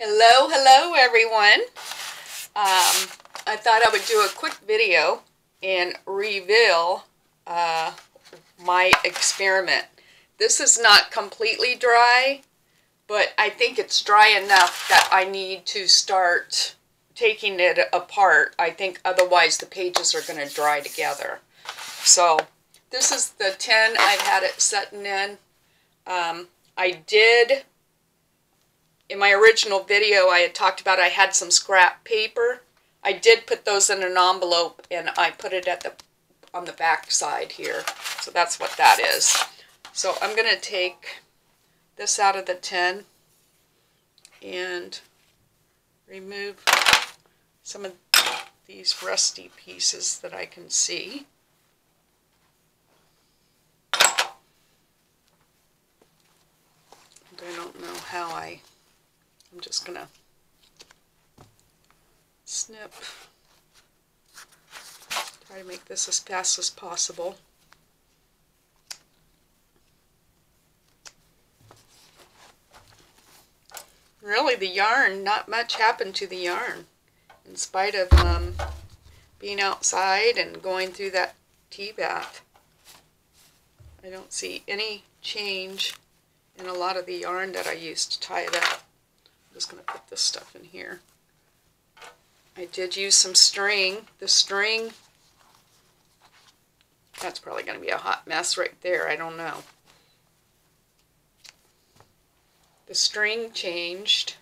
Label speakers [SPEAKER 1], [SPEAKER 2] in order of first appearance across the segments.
[SPEAKER 1] Hello everyone. I thought I would do a quick video and reveal my experiment. This is not completely dry, but I think it's dry enough that I need to start taking it apart. I think otherwise the pages are going to dry together. So this is the tin I've had it setting in. I did, in my original video, I had talked about I had some scrap paper. I did put those in an envelope and I put it on the back side here. So that's what that is. So I'm going to take this out of the tin and remove some of these rusty pieces that I can see. And I don't know how I'm just going to snip. Try to make this as fast as possible. Really, the yarn, not much happened to the yarn. In spite of being outside and going through that tea bath. I don't see any change in a lot of the yarn that I used to tie it up. I'm just going to put this stuff in here. I did use some string. The string, that's probably going to be a hot mess right there. I don't know. The string changed.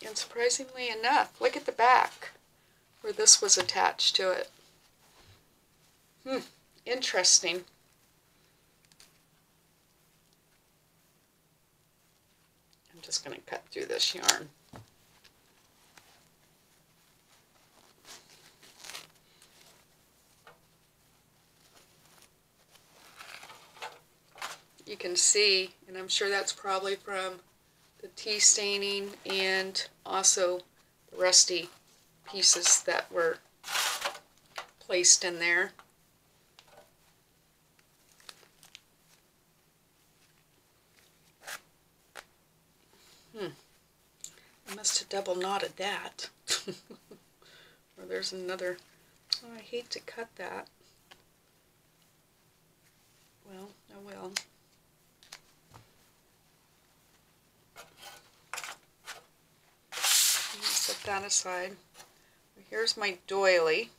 [SPEAKER 1] And surprisingly enough, look at the back where this was attached to it. Interesting. I'm just going to cut through this yarn. You can see, and I'm sure that's probably from the tea staining and also the rusty pieces that were placed in there. I must have double knotted that. Or there's another. Oh, I hate to cut that. Well, I will. Set that aside. Here's my doily.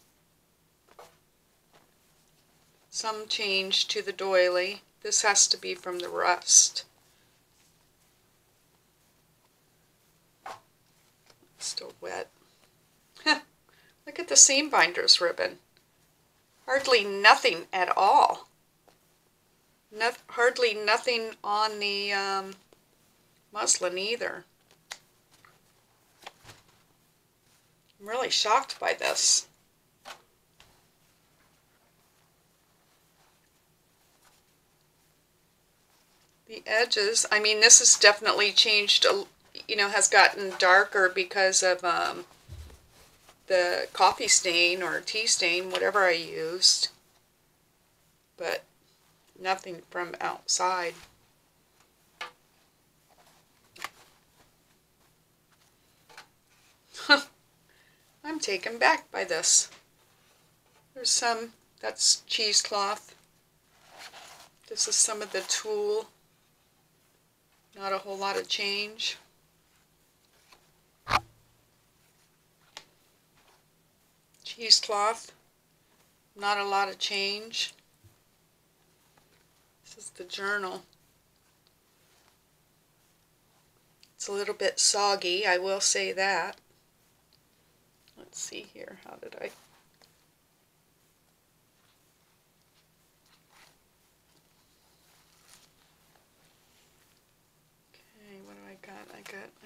[SPEAKER 1] Some change to the doily. This has to be from the rust. It's still wet. Look at the seam binders ribbon. Hardly nothing at all. Hardly nothing on the muslin either. I'm really shocked by this. The edges, I mean, this has definitely changed, you know, has gotten darker because of the coffee stain or tea stain, whatever I used. But nothing from outside. I'm taken back by this. There's some, that's cheesecloth. This is some of the tulle. Not a whole lot of change. Cheesecloth. Not a lot of change. This is the journal. It's a little bit soggy, I will say that. Let's see here, how did I... Okay, what do I got?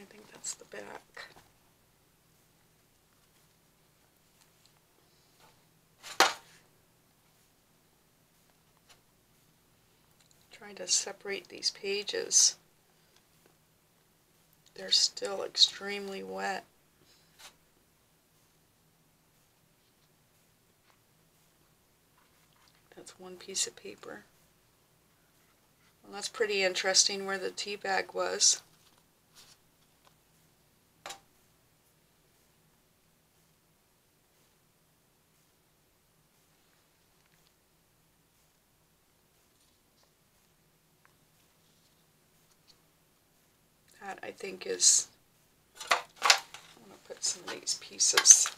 [SPEAKER 1] I think that's the back. Trying to separate these pages. They're still extremely wet. That's one piece of paper. Well, that's pretty interesting where the tea bag was. that I think is, I'm going to put some of these pieces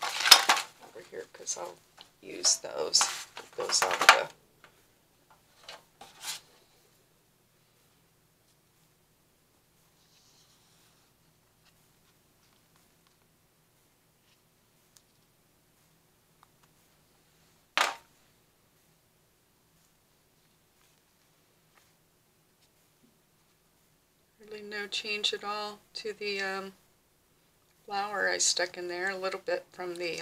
[SPEAKER 1] over here because I'll use those. Get those out of the, really no change at all to the flower I stuck in there, a little bit from the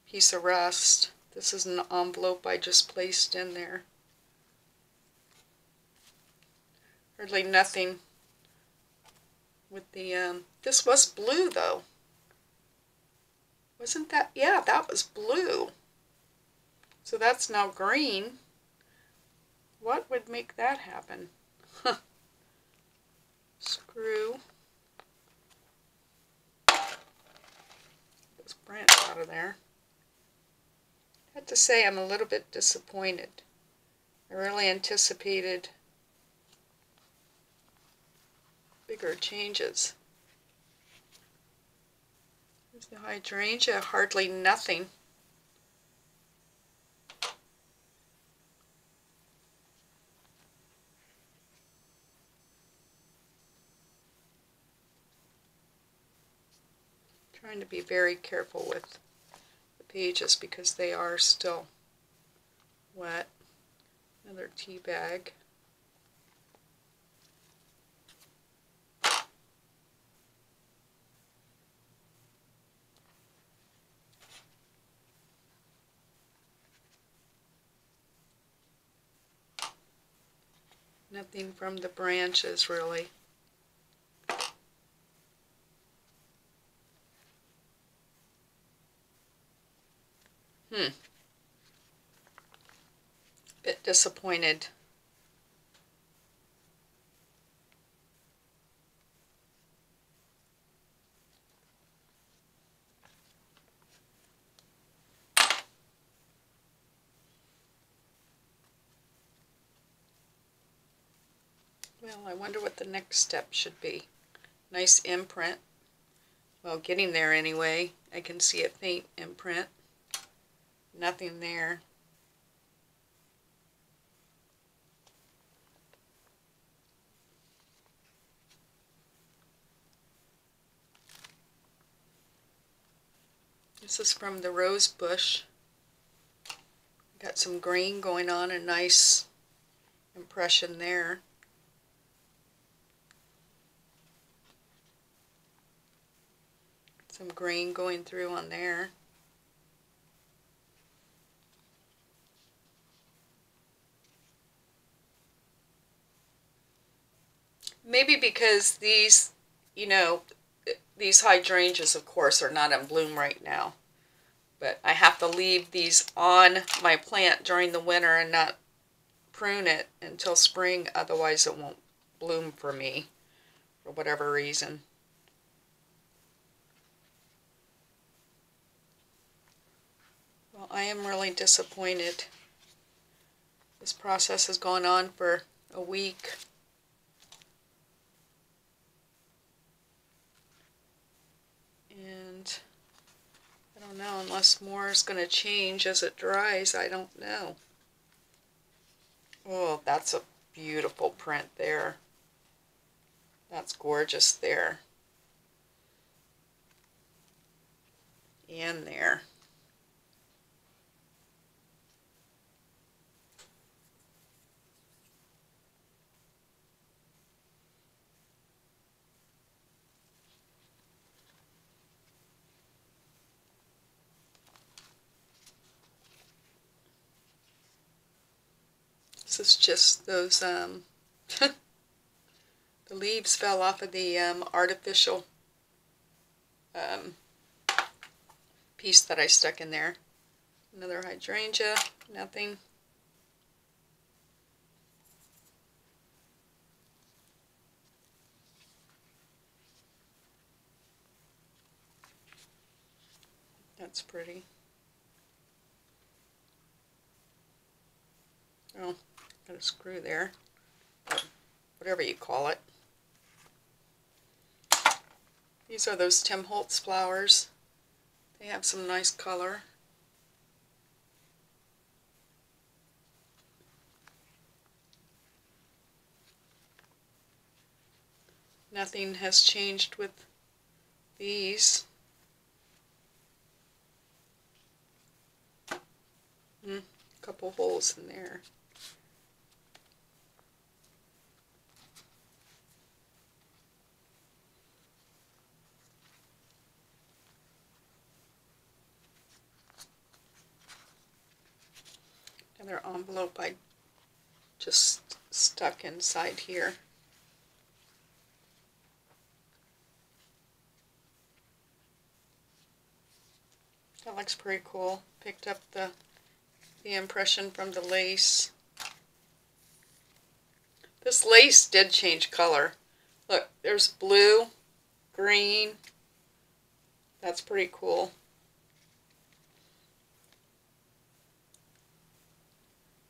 [SPEAKER 1] piece of rust. This is an envelope I just placed in there. Hardly nothing with the, this was blue though. Wasn't that, yeah, that was blue. So that's now green. What would make that happen? Huh. Screw this branch out of there. I have to say I'm a little bit disappointed. I really anticipated bigger changes. There's the hydrangea, hardly nothing. Trying to be very careful with the pages because they are still wet. Another tea bag. Nothing from the branches really. Bit disappointed. Well, I wonder what the next step should be. Nice imprint. Well, getting there anyway. I can see a faint imprint. Nothing there. This is from the rose bush. Got some green going on, a nice impression there. Some green going through on there. Maybe because these, you know, these hydrangeas, of course, are not in bloom right now. But I have to leave these on my plant during the winter and not prune it until spring, otherwise it won't bloom for me, for whatever reason. Well, I am really disappointed. This process has gone on for a week. And I don't know, unless more is going to change as it dries, I don't know. Oh, that's a beautiful print there. That's gorgeous there. And there. This is just those, the leaves fell off of the artificial piece that I stuck in there. Another hydrangea, nothing. That's pretty. Oh, got a screw there. Whatever you call it. These are those Tim Holtz flowers. They have some nice color. Nothing has changed with these. Couple holes in there. Another envelope I just stuck inside here. That looks pretty cool. Picked up the impression from the lace. This lace did change color. Look, there's blue, green. That's pretty cool.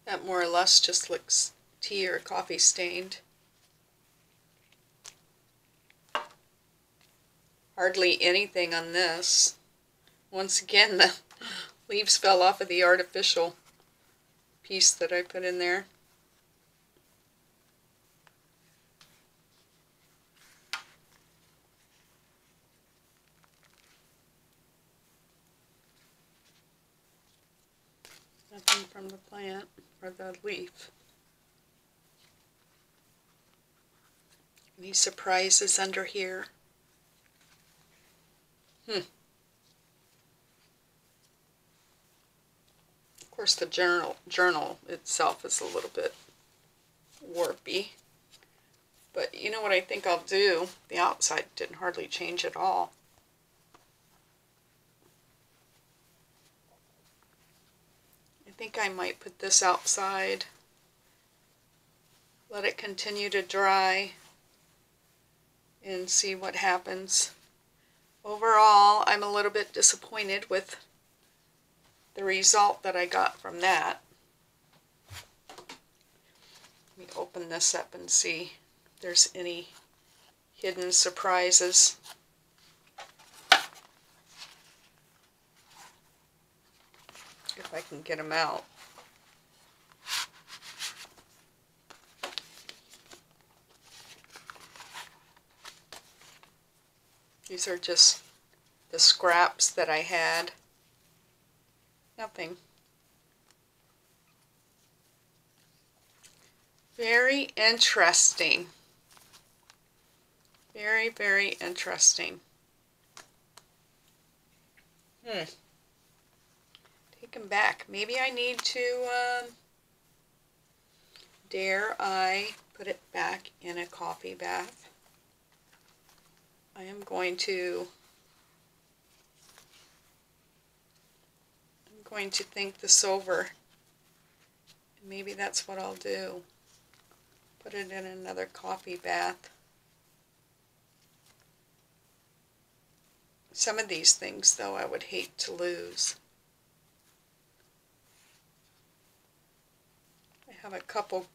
[SPEAKER 1] That more or less just looks tea or coffee stained. Hardly anything on this. Once again, the leaves fell off of the artificial piece that I put in there. Nothing from the plant or the leaf. Any surprises under here? Of course, the journal itself is a little bit warpy. But you know what I think I'll do? The outside didn't hardly change at all. I think I might put this outside, let it continue to dry, and see what happens. Overall, I'm a little bit disappointed with the result that I got from that. Let me open this up and see if there's any hidden surprises. If I can get them out. These are just the scraps that I had. Nothing. Very interesting. Very, very interesting. Take them back. Maybe I need to, dare I put it back in a coffee bath? I am going to think this over. Maybe that's what I'll do. Put it in another coffee bath. Some of these things, though, I would hate to lose. I have a couple,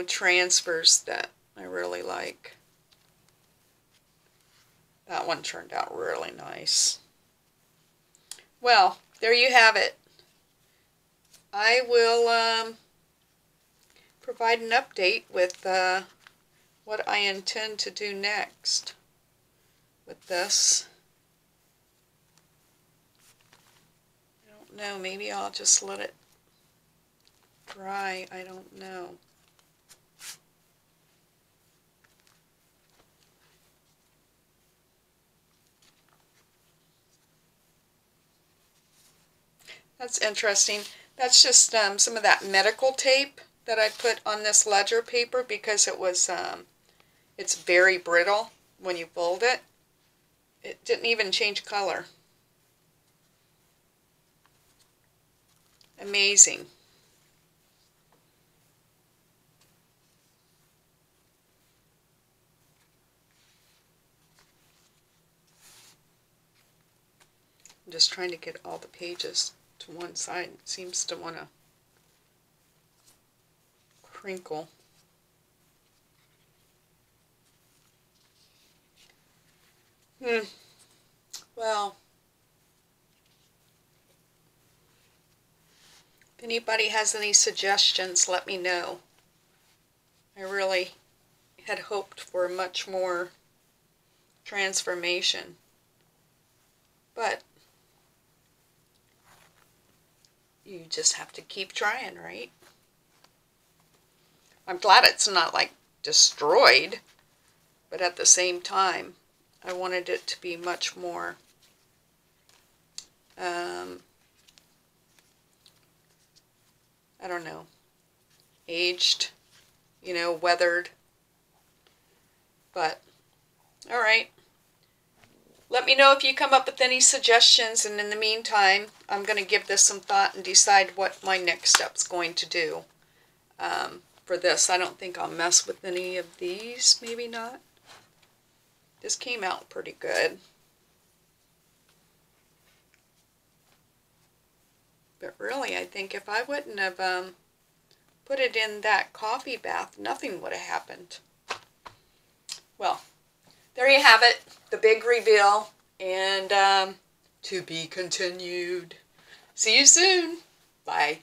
[SPEAKER 1] transfers that I really like. That one turned out really nice. Well, there you have it. I will provide an update with what I intend to do next with this. I don't know, maybe I'll just let it dry. I don't know. That's interesting. That's just some of that medical tape that I put on this ledger paper because it was it's very brittle when you fold it. It didn't even change color. Amazing. I'm just trying to get all the pages to one side. It seems to want to crinkle. Well, if anybody has any suggestions, let me know. I really had hoped for much more transformation, but you just have to keep trying, right? I'm glad it's not like destroyed, but at the same time, I wanted it to be much more I don't know, aged, you know, weathered. But, alright. Let me know if you come up with any suggestions, and in the meantime, I'm going to give this some thought and decide what my next step's going to do for this. I don't think I'll mess with any of these, maybe not. This came out pretty good. But really, I think if I wouldn't have put it in that coffee bath, nothing would have happened. Well, there you have it, the big reveal, and to be continued. See you soon. Bye.